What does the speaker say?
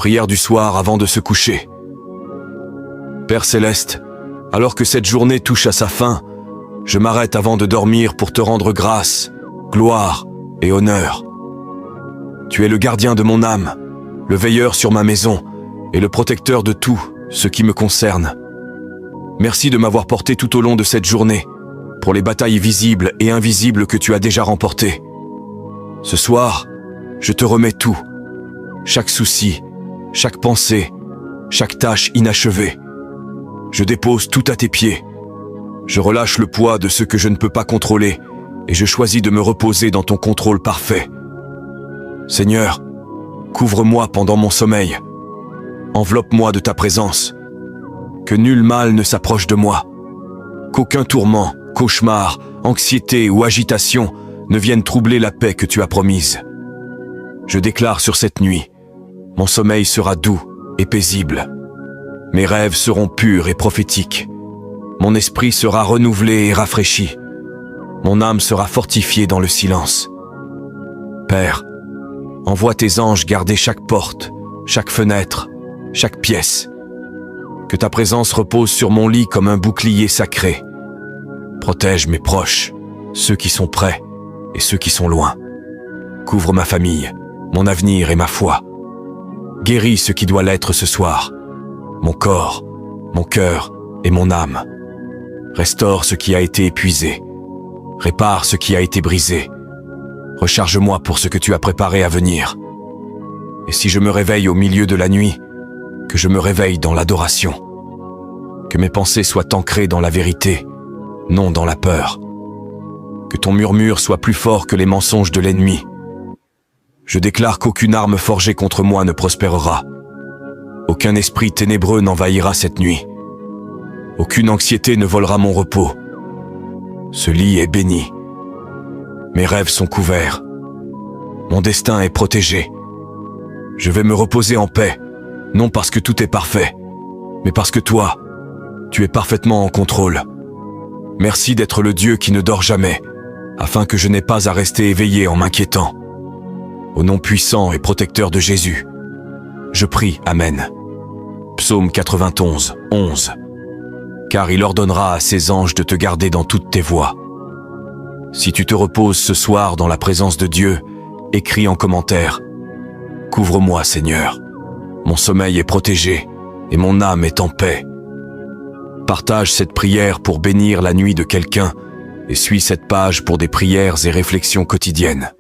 Prière du soir avant de se coucher. Père céleste, alors que cette journée touche à sa fin, je m'arrête avant de dormir pour te rendre grâce, gloire et honneur. Tu es le gardien de mon âme, le veilleur sur ma maison et le protecteur de tout ce qui me concerne. Merci de m'avoir porté tout au long de cette journée, pour les batailles visibles et invisibles que tu as déjà remportées. Ce soir, je te remets tout, chaque souci, chaque pensée, chaque tâche inachevée. Je dépose tout à tes pieds. Je relâche le poids de ce que je ne peux pas contrôler et je choisis de me reposer dans ton contrôle parfait. Seigneur, couvre-moi pendant mon sommeil. Enveloppe-moi de ta présence. Que nul mal ne s'approche de moi. Qu'aucun tourment, cauchemar, anxiété ou agitation ne viennent troubler la paix que tu as promise. Je déclare sur cette nuit, mon sommeil sera doux et paisible. Mes rêves seront purs et prophétiques. Mon esprit sera renouvelé et rafraîchi. Mon âme sera fortifiée dans le silence. Père, envoie tes anges garder chaque porte, chaque fenêtre, chaque pièce. Que ta présence repose sur mon lit comme un bouclier sacré. Protège mes proches, ceux qui sont près et ceux qui sont loin. Couvre ma famille, mon avenir et ma foi. Guéris ce qui doit l'être ce soir. Mon corps, mon cœur et mon âme. Restaure ce qui a été épuisé. Répare ce qui a été brisé. Recharge-moi pour ce que tu as préparé à venir. Et si je me réveille au milieu de la nuit, que je me réveille dans l'adoration. Que mes pensées soient ancrées dans la vérité, non dans la peur. Que ton murmure soit plus fort que les mensonges de l'ennemi. Je déclare qu'aucune arme forgée contre moi ne prospérera. Aucun esprit ténébreux n'envahira cette nuit. Aucune anxiété ne volera mon repos. Ce lit est béni. Mes rêves sont couverts. Mon destin est protégé. Je vais me reposer en paix, non parce que tout est parfait, mais parce que toi, tu es parfaitement en contrôle. Merci d'être le Dieu qui ne dort jamais, afin que je n'ai pas à rester éveillé en m'inquiétant. Au nom puissant et protecteur de Jésus, je prie, Amen. Psaume 91, 11. Car il ordonnera à ses anges de te garder dans toutes tes voies. Si tu te reposes ce soir dans la présence de Dieu, écris en commentaire « Couvre-moi, Seigneur. Mon sommeil est protégé et mon âme est en paix. » Partage cette prière pour bénir la nuit de quelqu'un et suis cette page pour des prières et réflexions quotidiennes.